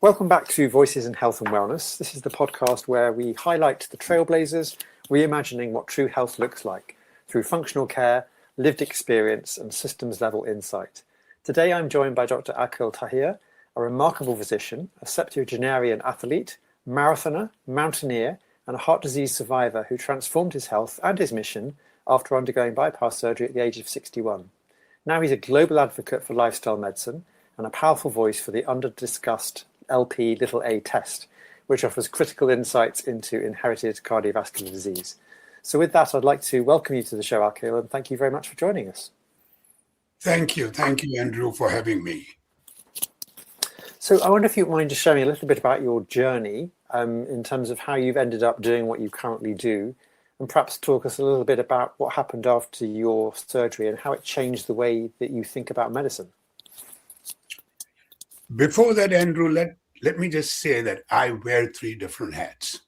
Welcome back to Voices in Health and Wellness. This is the podcast where we highlight the trailblazers, reimagining what true health looks like through functional care, lived experience, and systems-level insight. Today I'm joined by Dr Akil Taher, a remarkable physician, a septuagenarian athlete, marathoner, mountaineer, and a heart disease survivor who transformed his health and his mission after undergoing bypass surgery at the age of 61. Now he's a global advocate for lifestyle medicine and a powerful voice for the under-discussed Lp(a) test, which offers critical insights into inherited cardiovascular disease. So with that, I'd like to welcome you to the show, Akil, and thank you very much for joining us. Thank you, Andrew, for having me. So I wonder if you would mind just sharing a little bit about your journey in terms of how you've ended up doing what you currently do, and perhaps talk us a little bit about what happened after your surgery and how it changed the way that you think about medicine. Before that, Andrew, let me just say that I wear three different hats.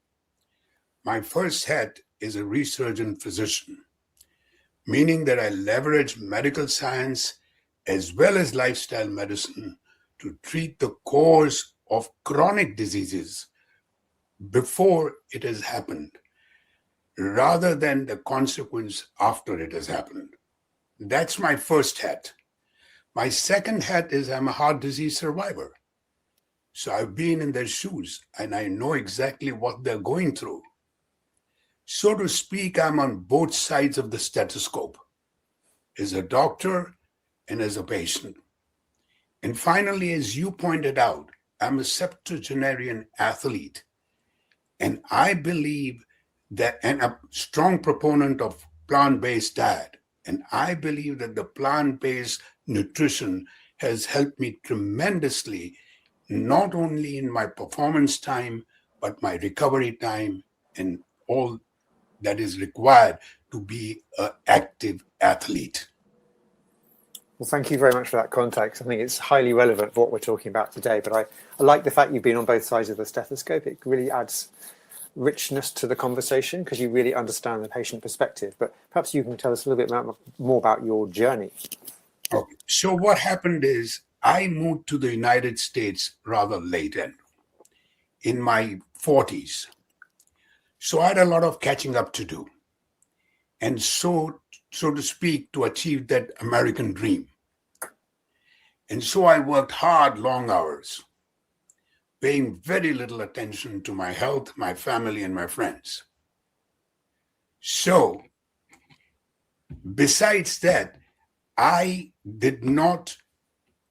My first hat is a resurgent physician, meaning that I leverage medical science as well as lifestyle medicine to treat the cause of chronic diseases before it has happened, rather than the consequence after it has happened. That's my first hat. My second hat is I'm a heart disease survivor. So I've been in their shoes and I know exactly what they're going through. So to speak, I'm on both sides of the stethoscope, as a doctor and as a patient. And finally, as you pointed out, I'm a septuagenarian athlete. And I believe that, and a strong proponent of plant-based diet. And I believe that the plant-based nutrition has helped me tremendously, not only in my performance time, but my recovery time and all that is required to be an active athlete. Well, thank you very much for that context. I think it's highly relevant for what we're talking about today, but I like the fact you've been on both sides of the stethoscope. It really adds richness to the conversation because you really understand the patient perspective. But perhaps you can tell us a little bit more about your journey. Okay. So what happened is I moved to the United States rather late, in my 40s. So I had a lot of catching up to do. And so to speak, to achieve that American dream. And so I worked hard, long hours, paying very little attention to my health, my family, and my friends. So besides that, I did not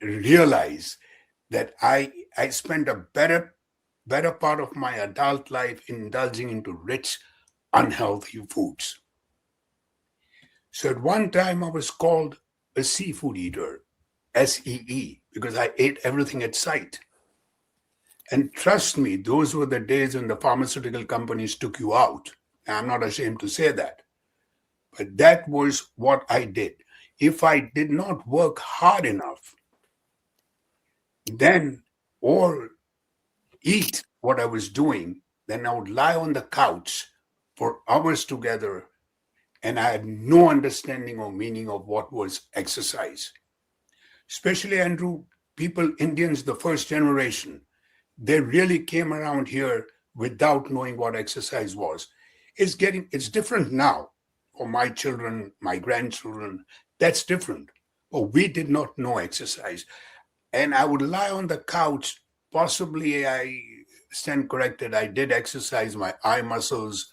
realize that I spent a better part of my adult life indulging into rich, unhealthy foods. So at one time I was called a seafood eater, SEE, because I ate everything at sight. And trust me, those were the days when the pharmaceutical companies took you out. I'm not ashamed to say that. But that was what I did. If I did not work hard enough, then, or eat what I was doing, then I would lie on the couch for hours together, and I had no understanding or meaning of what was exercise. Especially, Andrew, people, Indians, the first generation, they really came around here without knowing what exercise was. It's different now for my children, my grandchildren. That's different. But we did not know exercise. And I would lie on the couch. Possibly, I stand corrected, I did exercise my eye muscles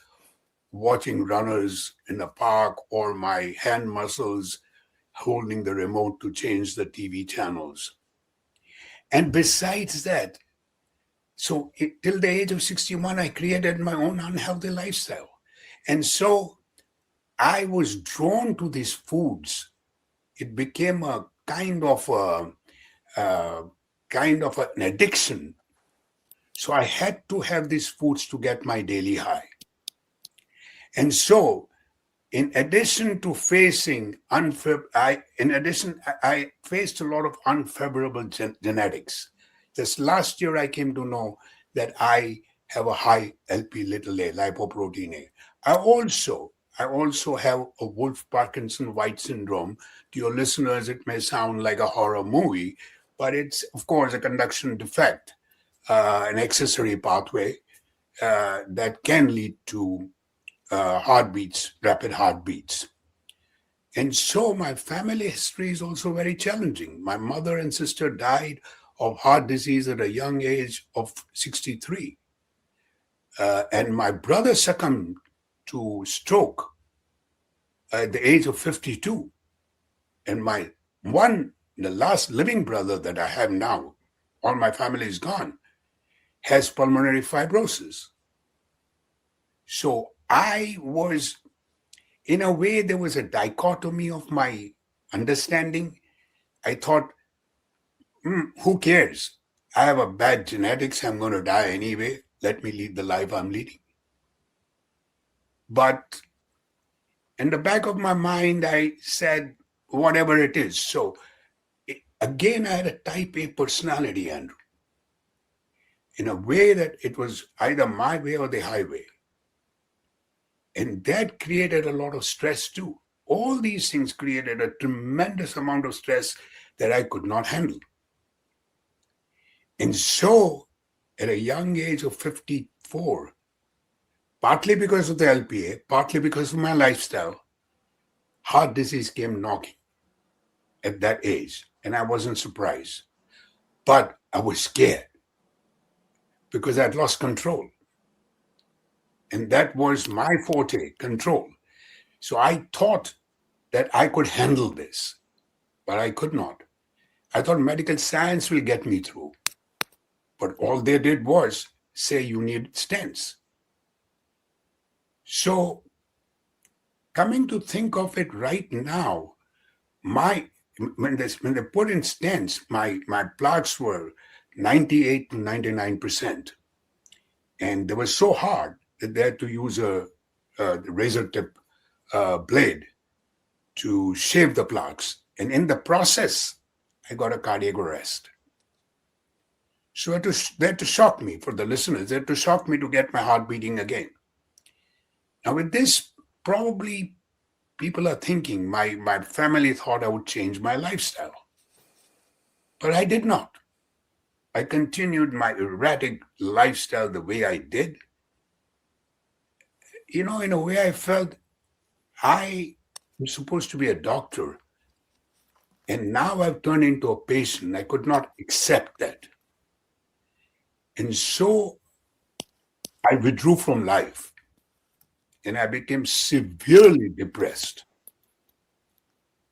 watching runners in the park, or my hand muscles holding the remote to change the TV channels. And besides that, till the age of 61, I created my own unhealthy lifestyle. And so I was drawn to these foods. It became a kind of an addiction. So I had to have these foods to get my daily high. And so, in addition to facing I faced a lot of unfavorable genetics. This last year, I came to know that I have a high Lp(a), lipoprotein A. I also have a Wolff-Parkinson-White syndrome. To your listeners, it may sound like a horror movie, but it's, of course, a conduction defect. an accessory pathway that can lead to heartbeats, rapid heartbeats. And so my family history is also very challenging. My mother and sister died of heart disease at a young age of 63. And my brother succumbed to stroke at the age of 52. And the last living brother that I have now, all my family is gone, has pulmonary fibrosis. So I was, in a way, there was a dichotomy of my understanding. I thought, who cares? I have a bad genetics. I'm going to die anyway. Let me lead the life I'm leading. But in the back of my mind, I said, whatever it is. So again, I had a type A personality, Andrew, in a way that it was either my way or the highway. And that created a lot of stress too. All these things created a tremendous amount of stress that I could not handle. And so at a young age of 54, partly because of the LPA, partly because of my lifestyle, heart disease came knocking at that age. And I wasn't surprised. But I was scared because I'd lost control. And that was my forte, control. So I thought that I could handle this, but I could not. I thought medical science will get me through. But all they did was say you need stents. So coming to think of it right now, when they put in stents, my plaques were 98 to 99%. And they were so hard that they had to use a razor tip blade to shave the plaques. And in the process, I got a cardiac arrest. So they had to shock me, for the listeners, they had to shock me to get my heart beating again. Now with this, probably people are thinking my family thought I would change my lifestyle. But I did not. I continued my erratic lifestyle the way I did. In a way I felt I am supposed to be a doctor. And now I've turned into a patient. I could not accept that. And so I withdrew from life. And I became severely depressed,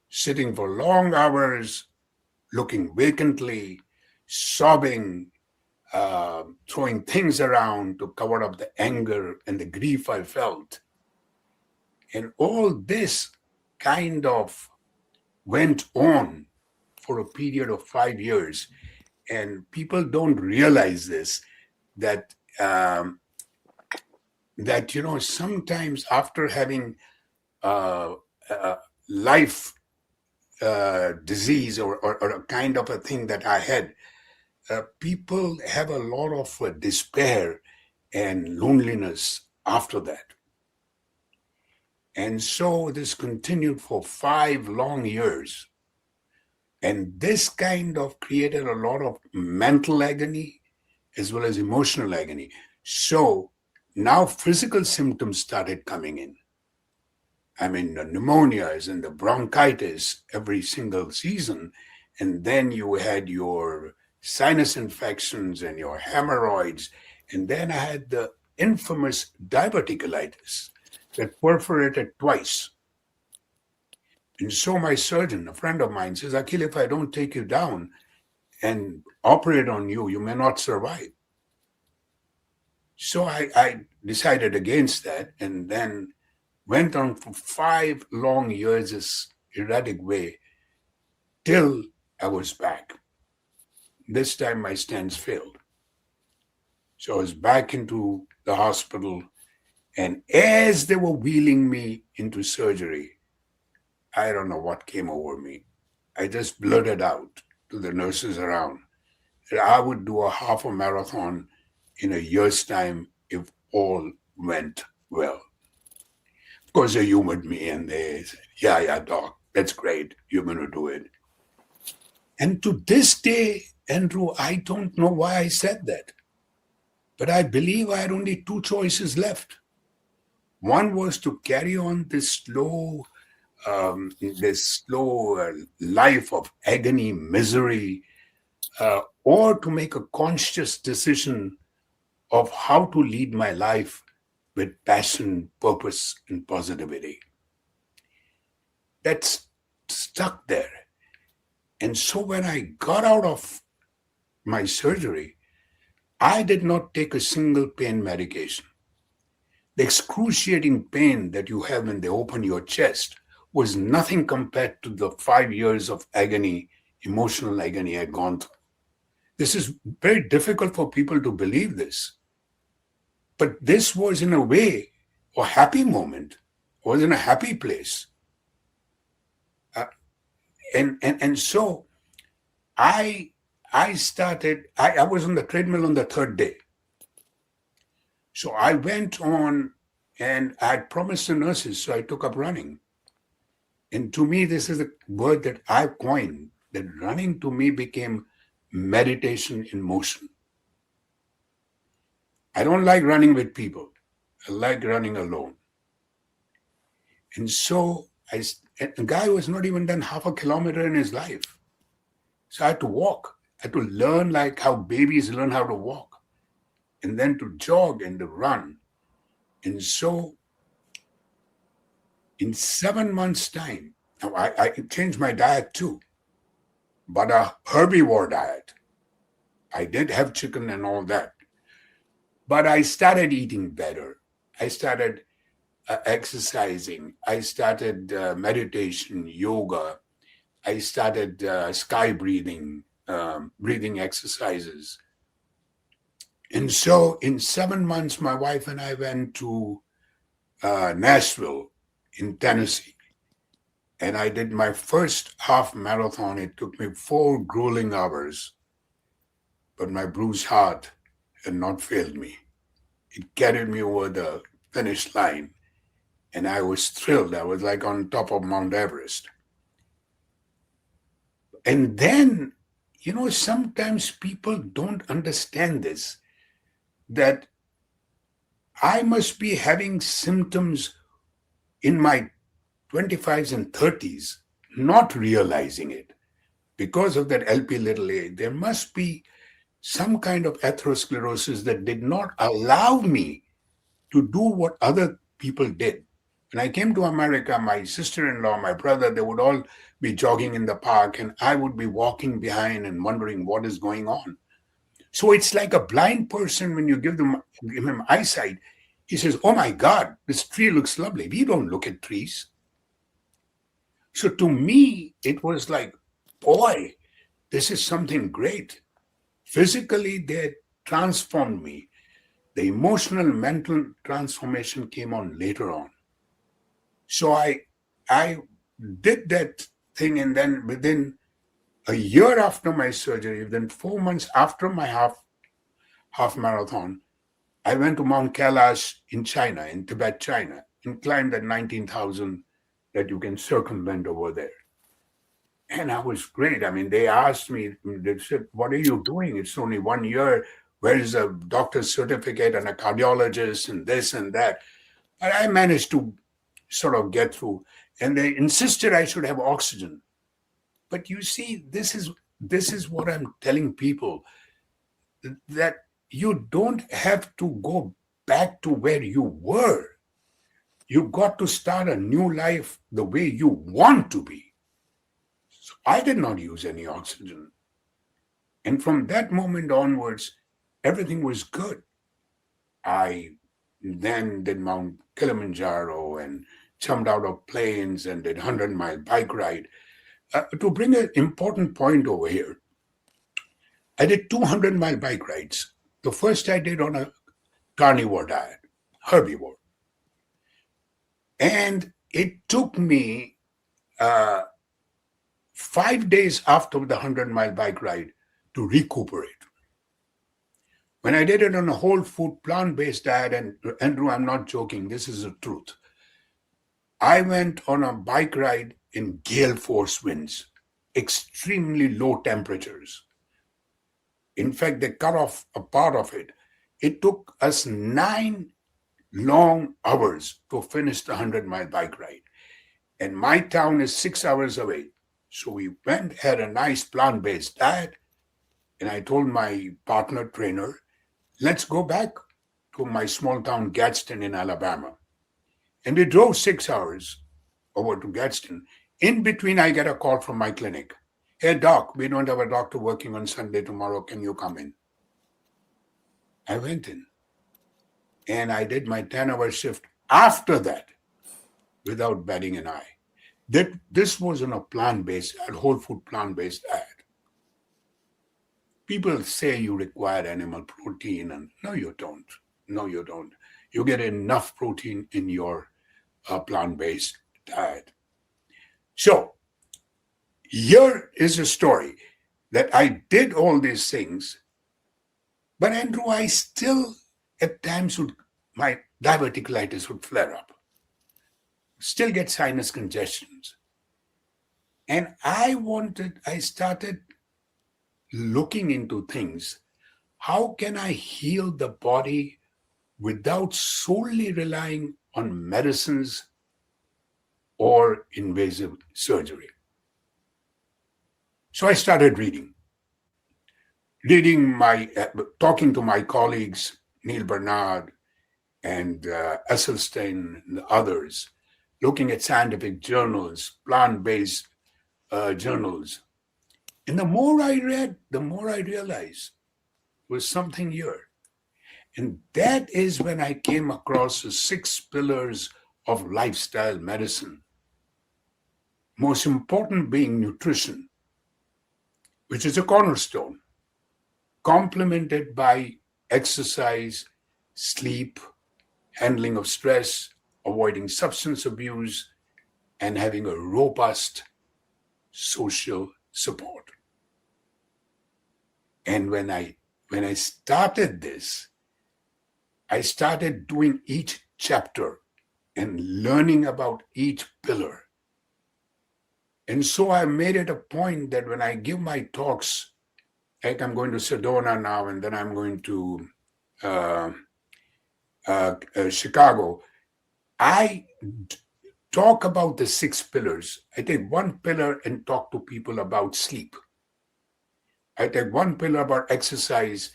sitting for long hours, looking vacantly, sobbing, throwing things around to cover up the anger and the grief I felt. And all this kind of went on for a period of 5 years. And people don't realize this, that sometimes after having life disease or a kind of a thing that I had, people have a lot of despair and loneliness after that. And so this continued for 5 long years. And this kind of created a lot of mental agony as well as emotional agony. So now physical symptoms started coming in. I mean, the pneumonias and the bronchitis every single season. And then you had your sinus infections and your hemorrhoids. And then I had the infamous diverticulitis that perforated twice. And so my surgeon, a friend of mine, says, Akil, if I don't take you down and operate on you, you may not survive. So I decided against that and then went on for 5 long years this erratic way till I was back. This time my stents failed. So I was back into the hospital, and as they were wheeling me into surgery, I don't know what came over me. I just blurted out to the nurses around that I would do a half a marathon in a year's time if all went well. Of course, they humored me and they said, yeah, doc, that's great. You're going to do it. And to this day, Andrew, I don't know why I said that. But I believe I had only two choices left. One was to carry on this slow life of agony, misery, or to make a conscious decision of how to lead my life with passion, purpose, and positivity. That's stuck there. And so when I got out of my surgery, I did not take a single pain medication. The excruciating pain that you have when they open your chest was nothing compared to the 5 years of agony, emotional agony I'd gone through. This is very difficult for people to believe this. But this was, in a way, a happy moment. I was in a happy place. And so I was on the treadmill on the third day. So I went on and I had promised the nurses, so I took up running. And to me, this is a word that I coined, that running to me became meditation in motion. I don't like running with people. I like running alone. And so the guy was not even done half a kilometer in his life. So I had to walk. I had to learn like how babies learn how to walk, and then to jog and to run. And so in 7 months' time, now I changed my diet too, but a herbivore diet. I did have chicken and all that. But I started eating better. I started exercising. I started meditation, yoga. I started sky breathing, breathing exercises. And so in 7 months, my wife and I went to Nashville in Tennessee. And I did my first half marathon. It took me 4 grueling hours. But my bruised heart had not failed me. It carried me over the finish line. And I was thrilled. I was like on top of Mount Everest. And then, sometimes people don't understand this, that I must be having symptoms in my 25s and 30s, not realizing it. Because of that LP little a, there must be some kind of atherosclerosis that did not allow me to do what other people did. When I came to America, my sister-in-law, my brother, they would all be jogging in the park, and I would be walking behind and wondering what is going on. So it's like a blind person when you give him eyesight. He says, "Oh my God, this tree looks lovely." We don't look at trees. So to me, it was like, boy, this is something great. Physically, they transformed me. The emotional, mental transformation came on later on. So I did that thing, and then within a year after my surgery, within 4 months after my half marathon, I went to Mount Kailash in China, in Tibet, China, and climbed that 19,000 that you can circumvent over there. And I was great. I mean, they asked me, they said, "What are you doing? It's only 1 year. Where is a doctor's certificate and a cardiologist and this and that?" And I managed to sort of get through. And they insisted I should have oxygen. But you see, this is what I'm telling people, that you don't have to go back to where you were. You got to start a new life the way you want to be. So I did not use any oxygen. And from that moment onwards, everything was good. I then did Mount Kilimanjaro and jumped out of planes and did 100-mile bike ride. To bring an important point over here, I did 200-mile bike rides. The first I did on a carnivore diet, herbivore. And it took me 5 days after the 100-mile bike ride to recuperate. When I did it on a whole food, plant-based diet, and Andrew, I'm not joking, this is the truth. I went on a bike ride in gale force winds, extremely low temperatures. In fact, they cut off a part of it. It took us 9 long hours to finish the 100-mile bike ride. And my town is 6 hours away. So we went, had a nice plant-based diet, and I told my partner trainer, let's go back to my small town, Gadsden in Alabama. And we drove 6 hours over to Gadsden. In between, I get a call from my clinic. Hey, doc, we don't have a doctor working on Sunday tomorrow. Can you come in? I went in. And I did my 10-hour shift after that without batting an eye. This was on a plant-based, a whole food plant-based diet. People say you require animal protein, and no, you don't. No, you don't. You get enough protein in your plant-based diet. So here is a story that I did all these things, but Andrew, I still at times my diverticulitis would flare up. Still get sinus congestions. And I started looking into things. How can I heal the body without solely relying on medicines or invasive surgery? So I started talking to my colleagues, Neil Bernard and Esselstyn and others, looking at scientific journals, plant-based journals. And the more I read, the more I realized there was something here. And that is when I came across the 6 pillars of lifestyle medicine. Most important being nutrition, which is a cornerstone, complemented by exercise, sleep, handling of stress, avoiding substance abuse, and having a robust social support. And when I started this, I started doing each chapter and learning about each pillar. And so I made it a point that when I give my talks, like I'm going to Sedona now, and then I'm going to Chicago, I talk about the 6 pillars. I take one pillar and talk to people about sleep. I take one pillar about exercise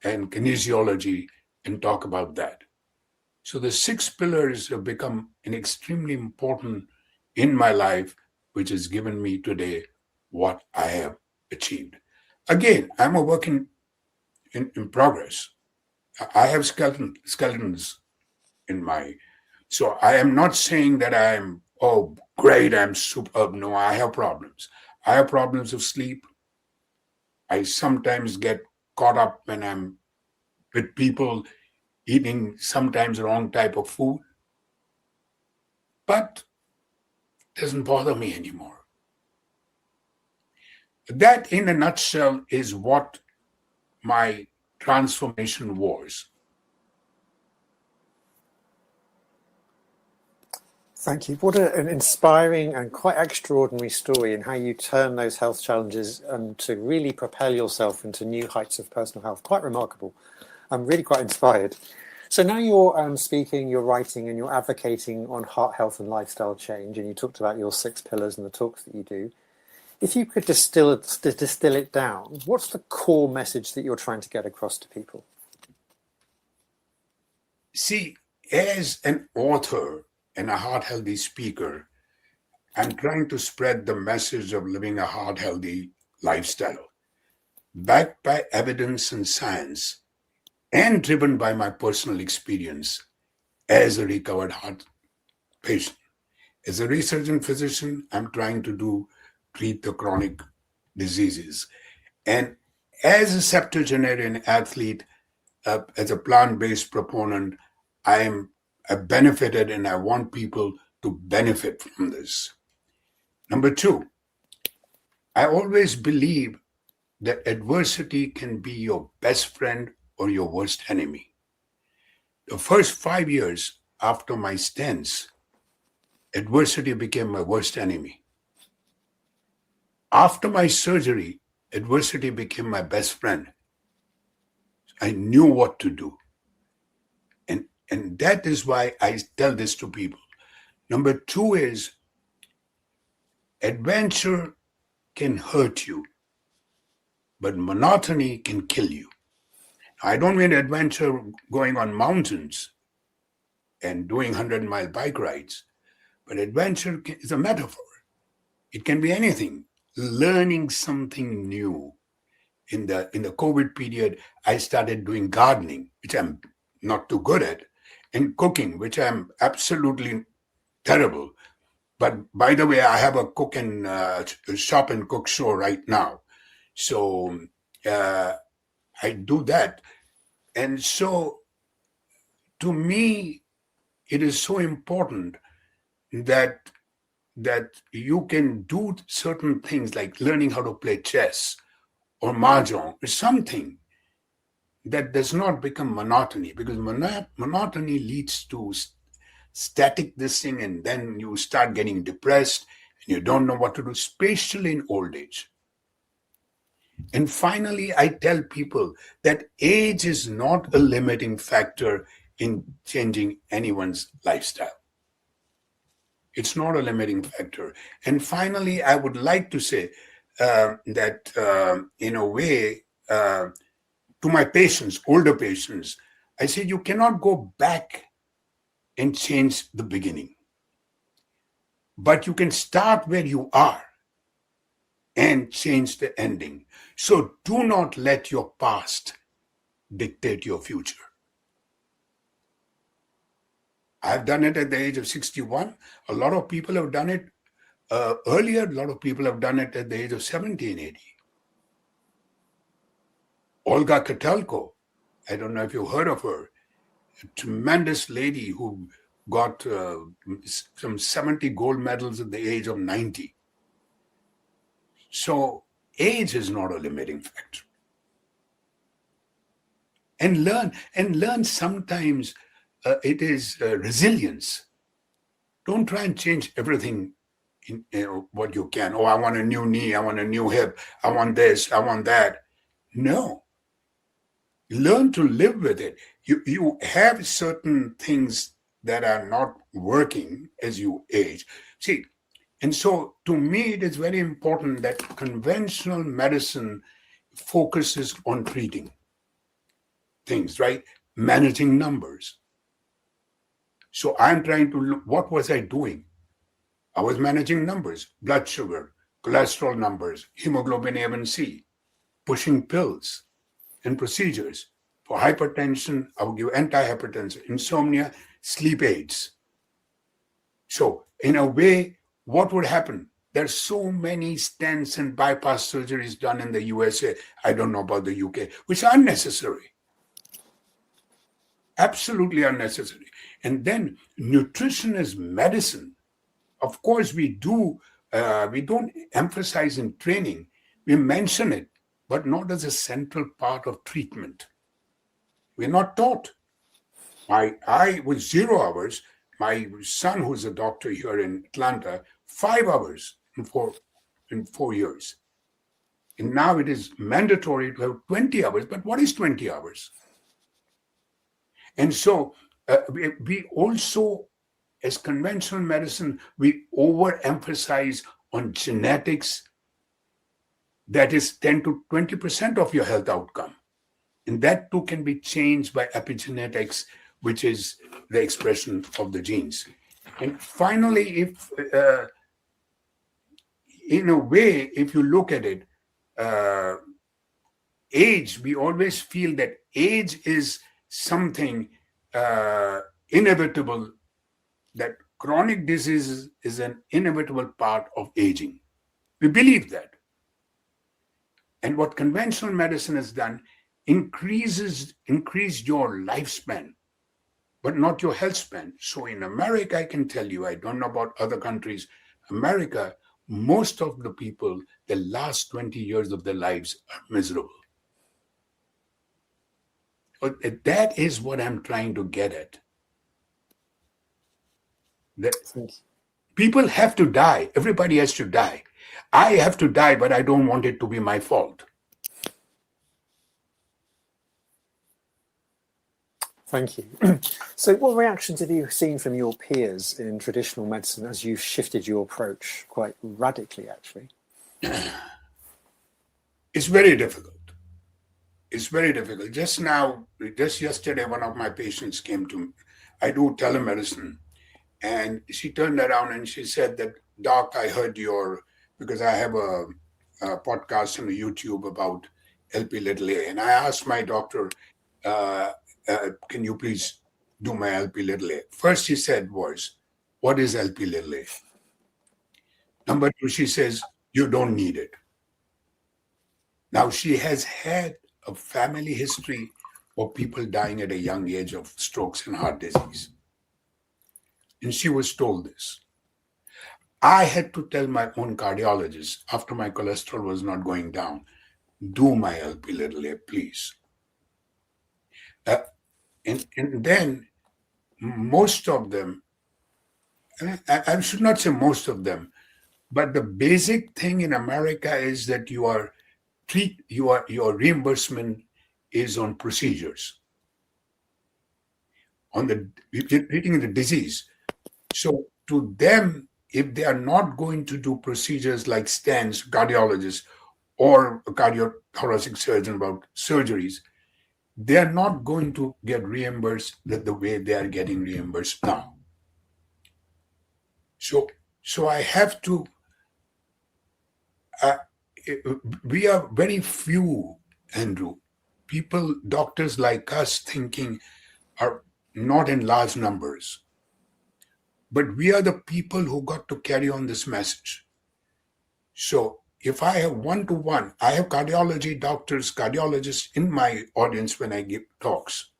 and kinesiology and talk about that. So the 6 pillars have become an extremely important in my life, which has given me today what I have achieved. Again, I'm a work in progress. I have skeletons in my, so I am not saying that I'm, oh, great, I'm superb. No, I have problems. I have problems of sleep. I sometimes get caught up when I'm with people eating sometimes the wrong type of food. But it doesn't bother me anymore. That, in a nutshell, is what my transformation was. Thank you. What an inspiring and quite extraordinary story in how you turn those health challenges to really propel yourself into new heights of personal health. Quite remarkable. I'm really quite inspired. So now you're speaking, you're writing, and you're advocating on heart health and lifestyle change, and you talked about your 6 pillars and the talks that you do. If you could distill it down, what's the core message that you're trying to get across to people? See, as an author and a heart-healthy speaker, I'm trying to spread the message of living a heart-healthy lifestyle, backed by evidence and science, and driven by my personal experience as a recovered heart patient. As a research physician, I'm trying to treat the chronic diseases. And as a septuagenarian athlete, as a plant-based proponent, I benefited, and I want people to benefit from this. Number 2, I always believe that adversity can be your best friend or your worst enemy. The first 5 years after my stents, adversity became my worst enemy. After my surgery, adversity became my best friend. I knew what to do. And that is why I tell this to people. Number two is adventure can hurt you, but monotony can kill you. I don't mean adventure going on mountains and doing 100-mile bike rides, but adventure is a metaphor. It can be anything. Learning something new. In the COVID period, I started doing gardening, which I'm not too good at, and cooking, which I'm absolutely terrible. But by the way, I have a cook and shop and cook show right now. So I do that. And so to me, it is so important that you can do certain things like learning how to play chess or mahjong, or something that does not become monotony, because monotony leads to static this thing, and then you start getting depressed and you don't know what to do, especially in old age. And finally, I tell people that age is not a limiting factor in changing anyone's lifestyle. It's not a limiting factor. And finally, I would like to say that in a way, to my patients, older patients, I say you cannot go back and change the beginning. But you can start where you are and change the ending. So do not let your past dictate your future. I've done it at the age of 61. A lot of people have done it earlier. A lot of people have done it at the age of 70 and 80. Olga Kotelko, I don't know if you've heard of her, a tremendous lady who got some 70 gold medals at the age of 90. So age is not a limiting factor. And learn sometimes it is resilience. Don't try and change everything in what you can. Oh, I want a new knee, I want a new hip, I want this, I want that. No. Learn to live with it. You have certain things that are not working as you age. See, and so to me, it is very important that conventional medicine focuses on treating things, right? Managing numbers. So I'm trying to look, what was I doing? I was managing numbers, blood sugar, cholesterol numbers, hemoglobin A1C, pushing pills and procedures. For hypertension, I would give antihypertensive, insomnia, sleep aids. So in a way, what would happen? There's so many stents and bypass surgeries done in the USA. I don't know about the UK, which are unnecessary. Absolutely unnecessary. And then nutrition is medicine. Of course, we don't emphasize in training. We mention it, but not as a central part of treatment. We're not taught. I was 0 hours. My son, who's a doctor here in Atlanta, 5 hours in 4 years. And now it is mandatory to have 20 hours. But what is 20 hours? And so we also, as conventional medicine, we overemphasize on genetics. That is 10 to 20% of your health outcome. And that too can be changed by epigenetics, which is the expression of the genes. And finally, if in a way, if you look at it, age, we always feel that age is something inevitable, that chronic disease is an inevitable part of aging. We believe that. And what conventional medicine has done, increased your lifespan, but not your health span. So in America, I can tell you, I don't know about other countries, America, most of the people, the last 20 years of their lives are miserable. But that is what I'm trying to get at. That people have to die. Everybody has to die. I have to die, but I don't want it to be my fault. Thank you. So what reactions have you seen from your peers in traditional medicine as you've shifted your approach quite radically, actually? It's very difficult. It's very difficult. Just yesterday, one of my patients came to me. I do telemedicine. And she turned around and she said that, Doc, I heard because I have a podcast on YouTube about LP little a. And I asked my doctor, can you please do my LP little a? First she said was, what is LP little a? Number two, she says, you don't need it. Now she has had a family history of people dying at a young age of strokes and heart disease. And she was told this. I had to tell my own cardiologist after my cholesterol was not going down, do my LP little a, please. And then most of them, I should not say most of them, but the basic thing in America is that your reimbursement is on procedures, on treating the disease. So to them, if they are not going to do procedures like stents, cardiologists, or a cardiothoracic surgeon about surgeries, they are not going to get reimbursed the way they are getting reimbursed now. So I have to, we are very few, Andrew, people, doctors like us thinking are not in large numbers. But we are the people who got to carry on this message. So if I have one-to-one, I have cardiologists in my audience when I give talks,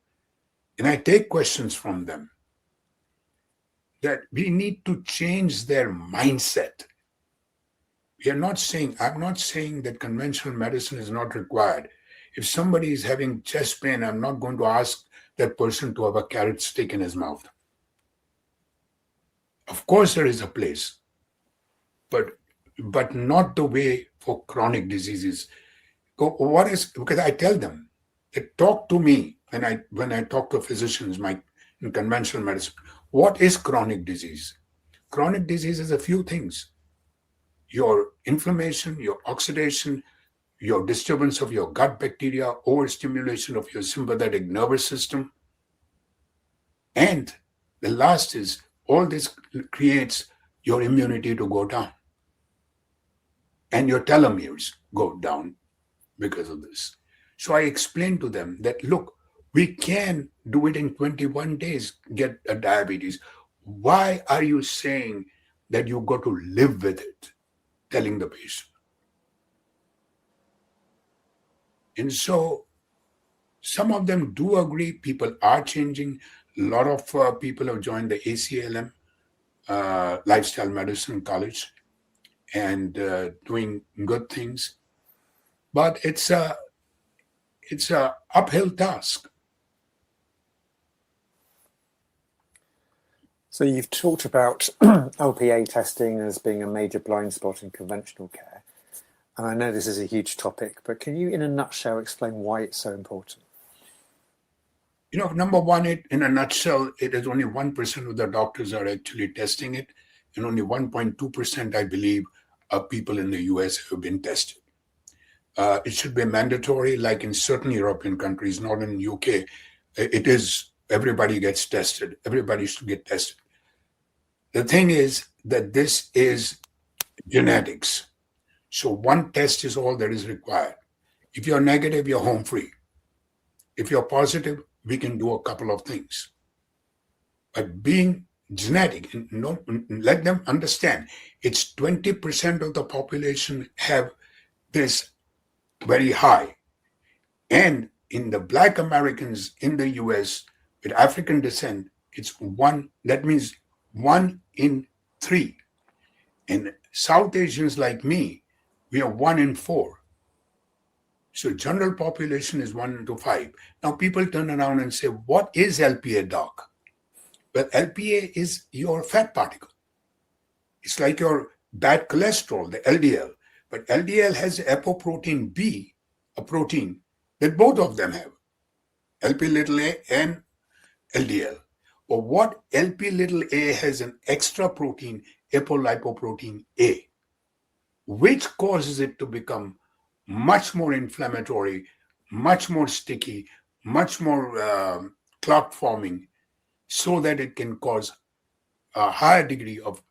and I take questions from them, that we need to change their mindset. I'm not saying that conventional medicine is not required. If somebody is having chest pain, I'm not going to ask that person to have a carrot stick in his mouth. Of course, there is a place, but not the way for chronic diseases. Because I tell them, talk to me when I talk to physicians in conventional medicine. What is chronic disease? Chronic disease is a few things: your inflammation, your oxidation, your disturbance of your gut bacteria, overstimulation of your sympathetic nervous system, and the last is all this creates your immunity to go down. And your telomeres go down because of this. So I explained to them that, look, we can do it in 21 days, get a diabetes. Why are you saying that you got to live with it? Telling the patient. And so some of them do agree. People are changing. A lot of people have joined the ACLM, Lifestyle Medicine College, and doing good things. But it's a uphill task. So you've talked about LPA testing as being a major blind spot in conventional care. And I know this is a huge topic, but can you, in a nutshell, explain why it's so important? Number one, in a nutshell, it is only 1% of the doctors are actually testing it, and only 1.2%, I believe, of people in the US have been tested. It should be mandatory, like in certain European countries, not in the UK. It is, everybody gets tested. Everybody should get tested. The thing is that this is genetics. So one test is all that is required. If you're negative, you're home free. If you're positive, we can do a couple of things. But being genetic, let them understand, it's 20% of the population have this very high. And in the Black Americans in the US with African descent, it's one, that means 1 in 3. And South Asians like me, we are 1 in 4. So general population is 1 to 5. Now people turn around and say, what is LPA, doc? Well, LPA is your fat particle. It's like your bad cholesterol, the LDL. But LDL has apoprotein B, a protein that both of them have, LP little a and LDL. Or what LP little a has an extra protein, apolipoprotein A, which causes it to become much more inflammatory, much more sticky, much more clot forming, so that it can cause a higher degree of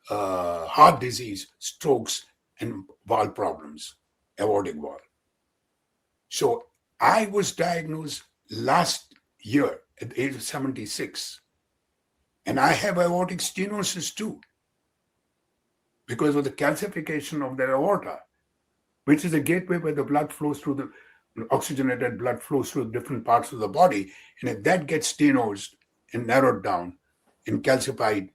heart disease, strokes, and valve problems, aortic valve. So I was diagnosed last year at the age of 76, and I have aortic stenosis too, because of the calcification of the aorta, which is a gateway where the blood flows through the oxygenated blood flows through different parts of the body. And if that gets stenosed and narrowed down and calcified,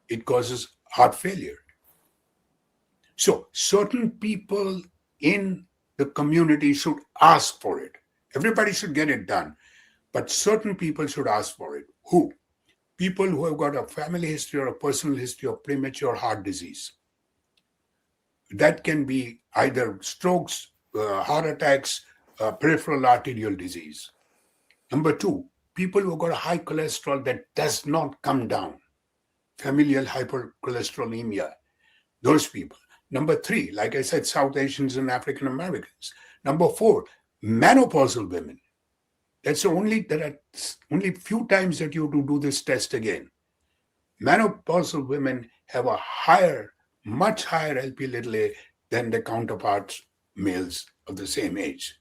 it causes heart failure. So certain people in the community should ask for it. Everybody should get it done, but certain people should ask for it. Who? People who have got a family history or a personal history of premature heart disease. That can be either strokes, heart attacks, peripheral arterial disease. Number two, people who have got a high cholesterol that does not come down, familial hypercholesterolemia, those people. Number three, like I said, South Asians and African Americans. Number four, menopausal women. There are only few times that you have to do this test again. Menopausal women have a much higher LP little a than their counterparts, males of the same age.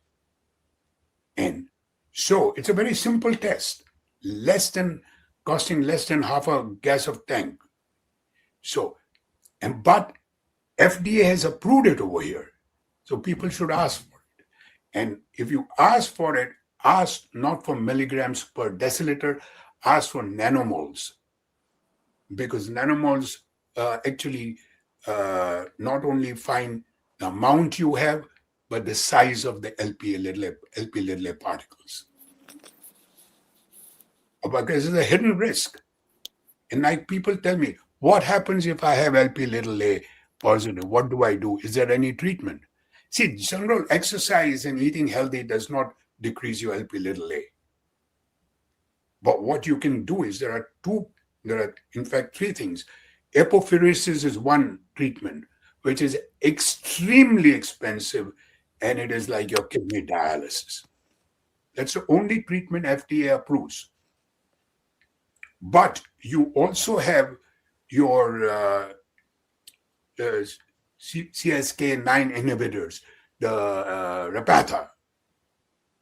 And so it's a very simple test, costing less than half a gas of tank. So, but FDA has approved it over here. So people should ask for it. And if you ask for it, ask not for milligrams per deciliter, ask for nanomoles. Because nanomoles actually not only find the amount you have, but the size of the LP little a particles. Because it's a hidden risk. And like people tell me, what happens if I have LP little a positive? What do I do? Is there any treatment? See, general exercise and eating healthy does not decrease your LP little a. But what you can do is there are in fact three things. Apophyresis is one treatment, which is extremely expensive, and it is like your kidney dialysis. That's the only treatment FDA approves. But you also have your CSK9 inhibitors, the Repatha.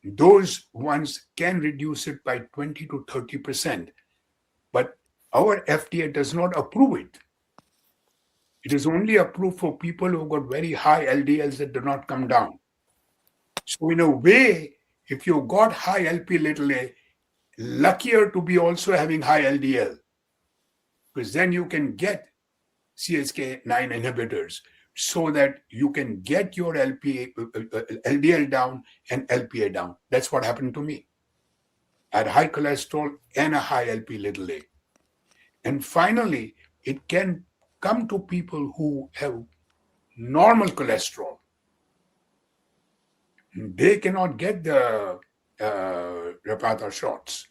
Those ones can reduce it by 20 to 30%. But our FDA does not approve it. It is only approved for people who got very high LDLs that do not come down. So in a way, if you got high LP little a, luckier to be also having high LDL, because then you can get CSK9 inhibitors so that you can get your LDL down and LPA down. That's what happened to me. I had high cholesterol and a high LP little a. And finally, it can come to people who have normal cholesterol. They cannot get the Repatha shots,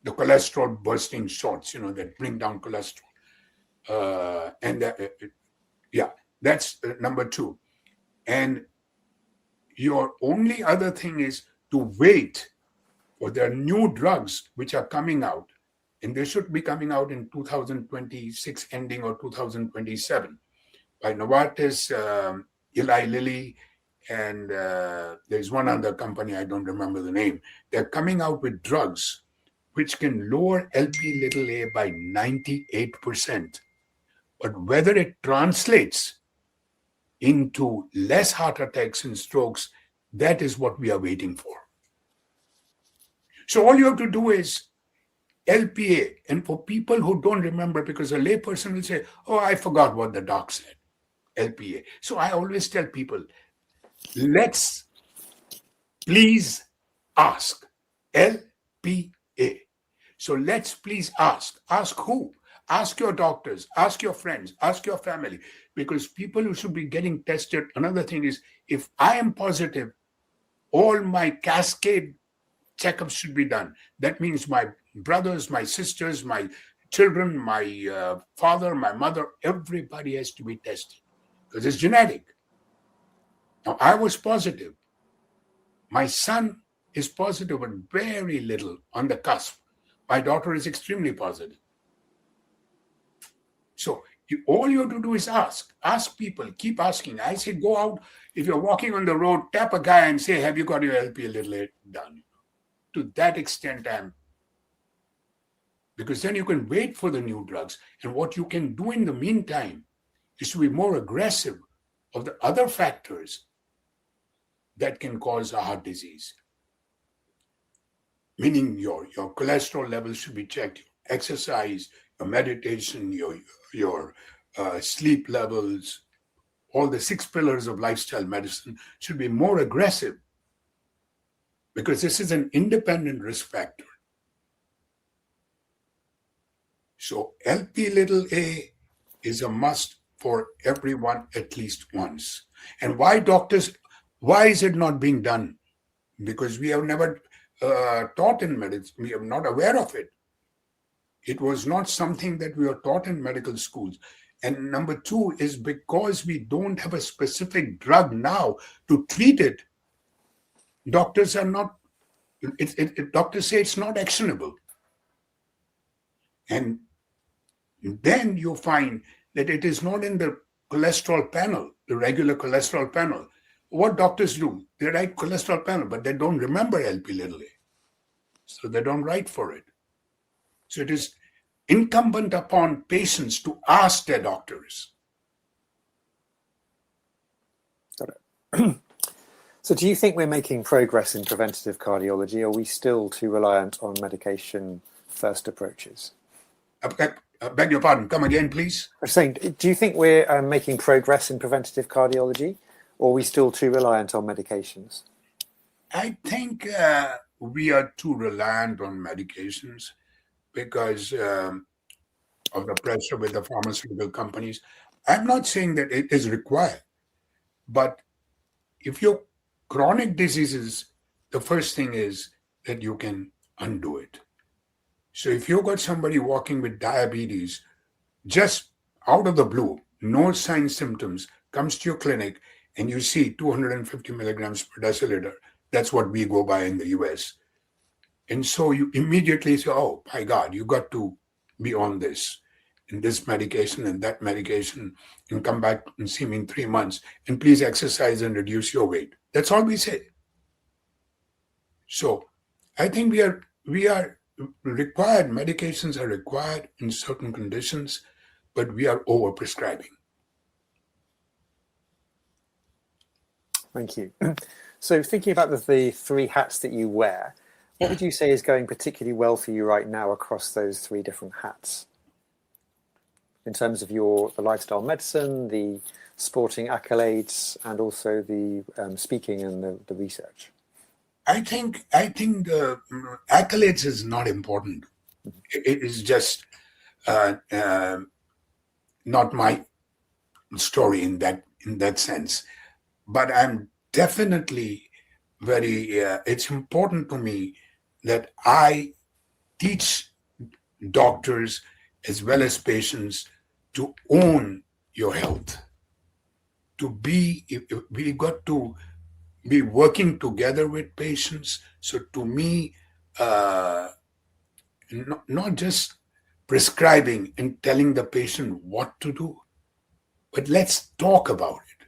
the cholesterol bursting shots, that bring down cholesterol. That's number two. And your only other thing is to wait for their new drugs which are coming out. And they should be coming out in 2026 ending or 2027 by Novartis, Eli Lilly, and there's one other company, I don't remember the name. They're coming out with drugs which can lower LP little a by 98%. But whether it translates into less heart attacks and strokes, that is what we are waiting for. So all you have to do is LPA. And for people who don't remember, because a layperson will say, oh, I forgot what the doc said, LPA. So I always tell people, let's please ask LPA. So let's please ask. Ask who? Ask your doctors, ask your friends, ask your family, because people who should be getting tested. Another thing is, if I am positive, all my cascade checkups should be done. That means my brothers, my sisters, my children, my father, my mother, everybody has to be tested because it's genetic. Now, I was positive. My son is positive, but very little on the cusp. My daughter is extremely positive. So all you have to do is ask people, keep asking. I say, go out, if you're walking on the road, tap a guy and say, have you got your LP little done? To that extent, because then you can wait for the new drugs. And what you can do in the meantime is to be more aggressive of the other factors that can cause a heart disease. Meaning your cholesterol levels should be checked, your exercise, your meditation, your sleep levels, all the 6 pillars of lifestyle medicine should be more aggressive because this is an independent risk factor. So LP little a is a must for everyone at least once. And why is it not being done? Because we have never taught in medicine, we are not aware of it. It was not something that we were taught in medical schools. And number 2 is because we don't have a specific drug now to treat it. Doctors are not, doctors say it's not actionable. And then you find that it is not in the cholesterol panel, the regular cholesterol panel. What doctors do, they write cholesterol panel, but they don't remember LP little a. So they don't write for it. So it is incumbent upon patients to ask their doctors. Got it. So do you think we're making progress in preventative cardiology, or are we still too reliant on medication-first approaches? I beg your pardon, come again, please. I'm saying, do you think we're making progress in preventative cardiology, or are we still too reliant on medications? I think we are too reliant on medications because of the pressure with the pharmaceutical companies. I'm not saying that it is required, but if you're chronic diseases, the first thing is that you can undo it. So if you've got somebody walking with diabetes, just out of the blue, no signs, symptoms, comes to your clinic and you see 250 milligrams per deciliter, that's what we go by in the US. And so you immediately say, oh, my God, you got to be on this, and this medication and that medication, and come back and see me in 3 months, and please exercise and reduce your weight. That's all we say. So I think we are required, medications are required in certain conditions, but we are overprescribing. Thank you. So thinking about the 3 hats that you wear, what would you say is going particularly well for you right now across those 3 different hats? In terms of the lifestyle medicine, the sporting accolades, and also the speaking and the research? I think the accolades is not important. It is just not my story in that sense. But I'm definitely it's important to me that I teach doctors as well as patients to own your health. We got to be working together with patients. So to me, not just prescribing and telling the patient what to do, but let's talk about it.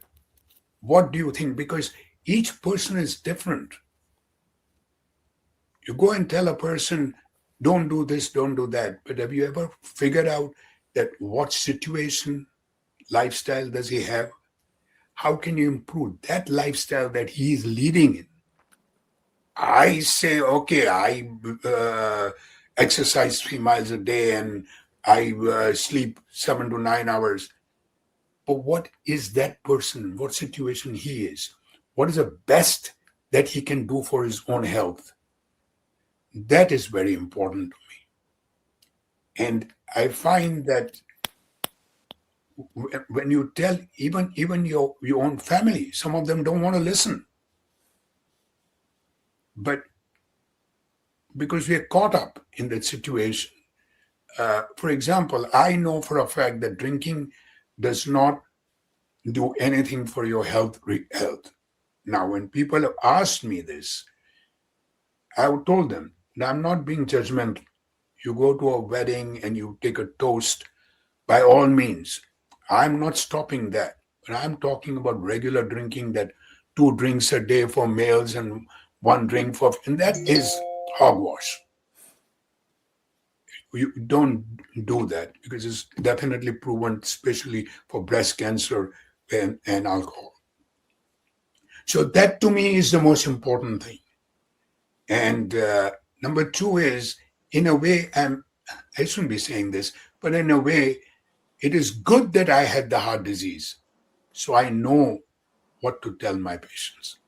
What do you think? Because each person is different. You go and tell a person, don't do this, don't do that. But have you ever figured out that what situation, lifestyle does he have? How can you improve that lifestyle that he is leading in? I say, okay, I exercise 3 miles a day and I sleep 7 to 9 hours. But what is that person? What situation he is? What is the best that he can do for his own health? That is very important to me. And I find that when you tell even your own family, some of them don't want to listen. But because we are caught up in that situation. For example, I know for a fact that drinking does not do anything for your health. Now, when people have asked me this, I've told them that I'm not being judgmental. You go to a wedding and you take a toast, by all means. I'm not stopping that. But I'm talking about regular drinking, that 2 drinks a day for males and 1 drink for, and that is hogwash. You don't do that because it's definitely proven, especially for breast cancer and alcohol. So that to me is the most important thing. And number 2 is, in a way, I shouldn't be saying this, but in a way, it is good that I had the heart disease. So I know what to tell my patients.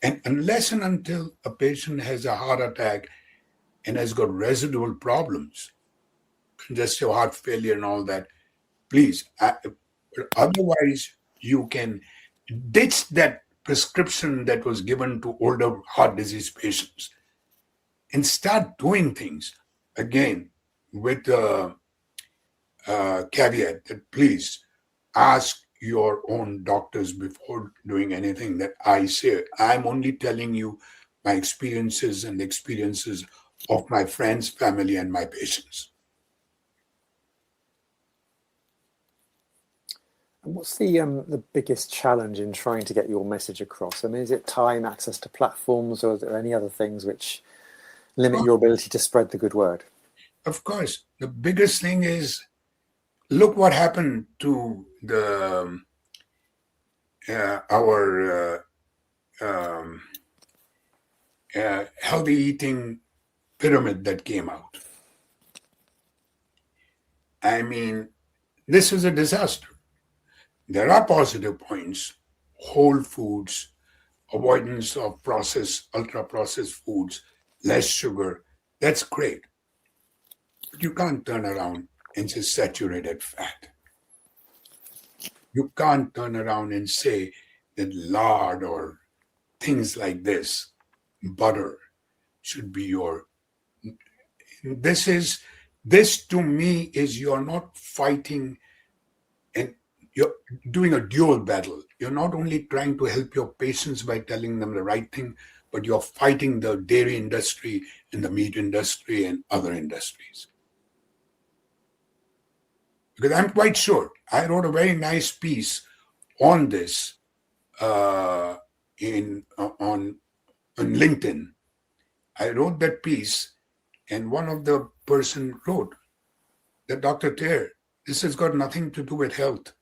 And unless and until a patient has a heart attack and has got residual problems, congestive heart failure and all that, please, otherwise you can ditch that prescription that was given to older heart disease patients and start doing things again with a caveat that please ask your own doctors before doing anything that I say. I'm only telling you my experiences and the experiences of my friends, family, and my patients. And what's the biggest challenge in trying to get your message across? I mean, is it time, access to platforms, or are there any other things which limit your ability to spread the good word? Of course, the biggest thing is, look what happened to the our healthy eating pyramid that came out. I mean, this is a disaster. There are positive points: whole foods, avoidance of processed, ultra processed foods, less sugar. That's great. But you can't turn around and say saturated fat. You can't turn around and say that lard or things like this, butter, should be your. This to me is, you're not fighting, and you're doing a dual battle. You're not only trying to help your patients by telling them the right thing, but you're fighting the dairy industry and the meat industry and other industries. Because I'm quite sure, I wrote a very nice piece on this on LinkedIn. I wrote that piece, and one of the person wrote that, Dr. Taher, this has got nothing to do with health.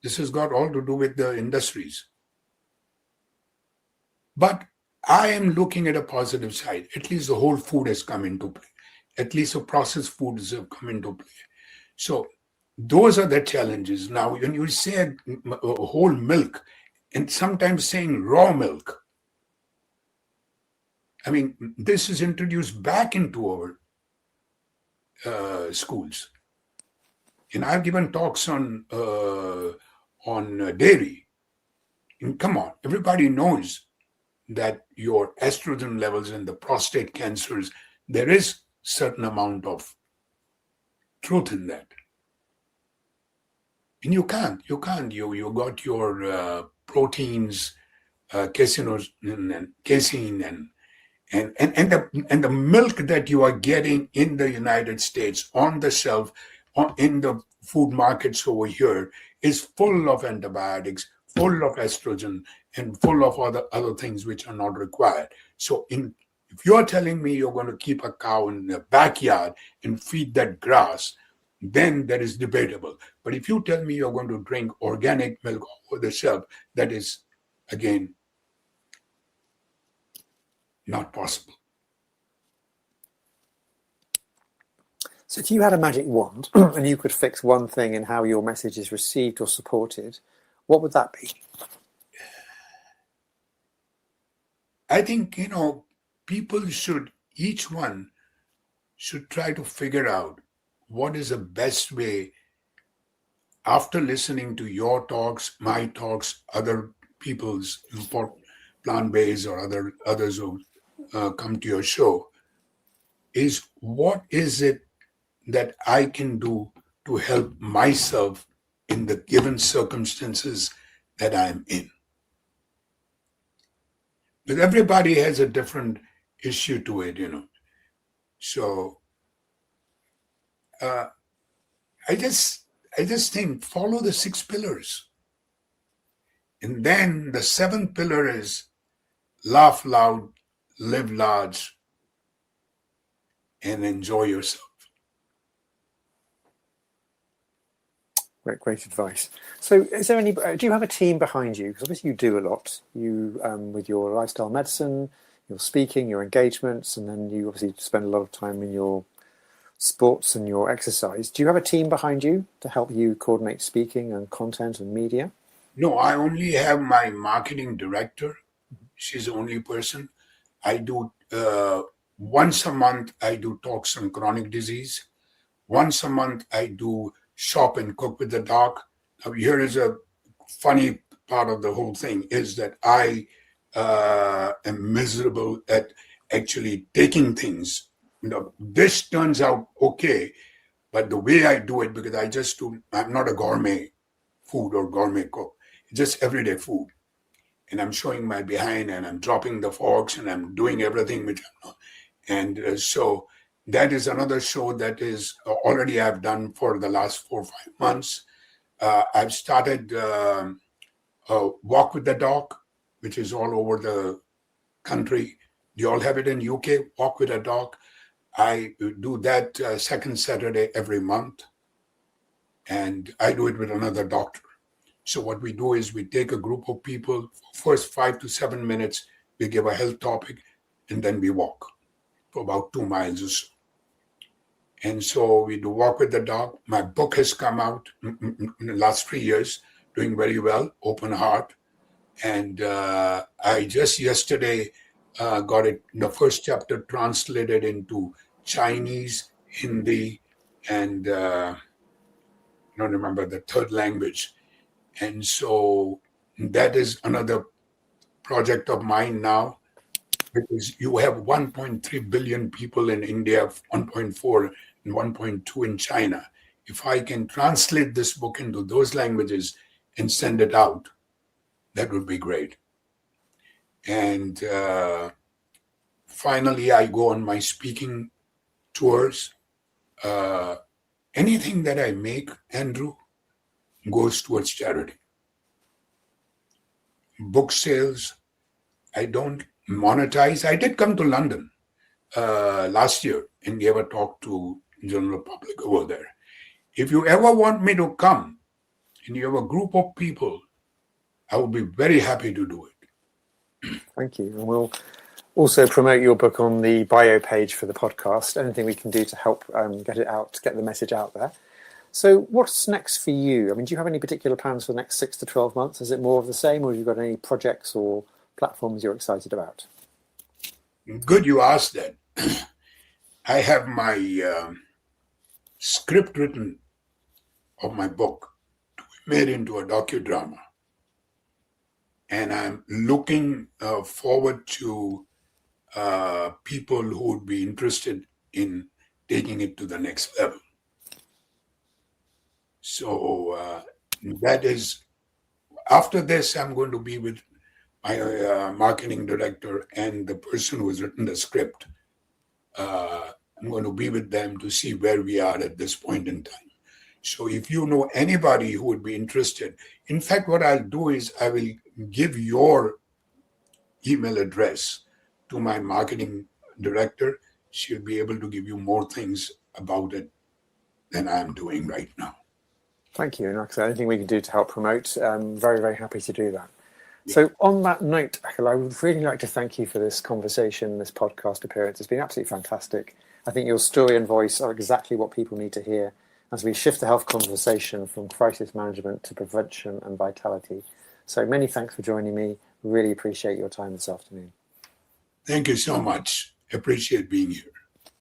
This has got all to do with the industries. But I am looking at a positive side. At least the whole food has come into play. At least the processed foods have come into play. So those are the challenges. Now, when you say whole milk, and sometimes saying raw milk, I mean, this is introduced back into our schools. And I've given talks on dairy. And come on, everybody knows that your estrogen levels and the prostate cancers, there is certain amount of truth in that. And you got your proteins, casein and the milk that you are getting in the United States on the shelf, in the food markets over here, is full of antibiotics, full of estrogen, and full of other things which are not required. So if you're telling me you're going to keep a cow in the backyard and feed that grass, then that is debatable. But if you tell me you're going to drink organic milk over the shelf, that is, again, not possible. So if you had a magic wand and you could fix one thing in how your message is received or supported, what would that be? I think, people should, each one should try to figure out what is the best way, after listening to your talks, my talks, other people's plant-based or others who come to your show is, what is it that I can do to help myself in the given circumstances that I'm in? But everybody has a different issue to it, So I just think, follow the 6 pillars. And then the 7th pillar is laugh loud, live large, and enjoy yourself. Great advice. So is there do you have a team behind you? Because obviously you do a lot. You, with your lifestyle medicine, your speaking, your engagements, and then you obviously spend a lot of time in your sports and your exercise. Do you have a team behind you to help you coordinate speaking and content and media? No, I only have my marketing director. She's the only person. I do, once a month, I do talks on chronic disease. Once a month, I do shop and cook with the doc. Now, here is a funny part of the whole thing, is that I am miserable at actually taking things. This turns out okay, but the way I do it, because I'm not a gourmet food or gourmet cook. It's just everyday food. And I'm showing my behind, and I'm dropping the forks, and I'm doing everything which I'm not. And so that is another show that is already I've done for the last 4 or 5 months. I've started Walk with the Doc, which is all over the country. You all have it in UK, Walk with a Doc. I do that second Saturday every month, and I do it with another doctor. So what we do is we take a group of people, first 5 to 7 minutes, we give a health topic, and then we walk for about 2 miles or so. And so we do Walk with the Doc. My book has come out in the last 3 years, doing very well, Open Heart. And I just yesterday got it, the first chapter translated into Chinese, Hindi, and I don't remember the third language. And so that is another project of mine now, because you have 1.3 billion people in India, 1.4 and 1.2 in China. If I can translate this book into those languages and send it out, that would be great. And finally, I go on my speaking tours. Anything that I make, Andrew, goes towards charity. Book sales, I don't monetize. I did come to London last year and gave a talk to general public over there. If you ever want me to come and you have a group of people, I will be very happy to do it. Thank you. And we'll also promote your book on the bio page for the podcast. Anything we can do to help get it out, get the message out there. So what's next for you? I mean, do you have any particular plans for the next 6 to 12 months? Is it more of the same, or have you got any projects or platforms you're excited about? Good you asked that. I have my script written of my book to be made into a docudrama. And I'm looking forward to people who would be interested in taking it to the next level. So that is, after this, I'm going to be with my marketing director and the person who has written the script. I'm going to be with them to see where we are at this point in time. So if you know anybody who would be interested, in fact, what I'll do is I will give your email address to my marketing director. She'll be able to give you more things about it than I'm doing right now. Thank you. And like I said, anything we can do to help promote, I'm very, very happy to do that. Yeah. So on that note, Akil, I would really like to thank you for this conversation, this podcast appearance. It's been absolutely fantastic. I think your story and voice are exactly what people need to hear as we shift the health conversation from crisis management to prevention and vitality. So many thanks for joining me. Really appreciate your time this afternoon. Thank you so much. Appreciate being here.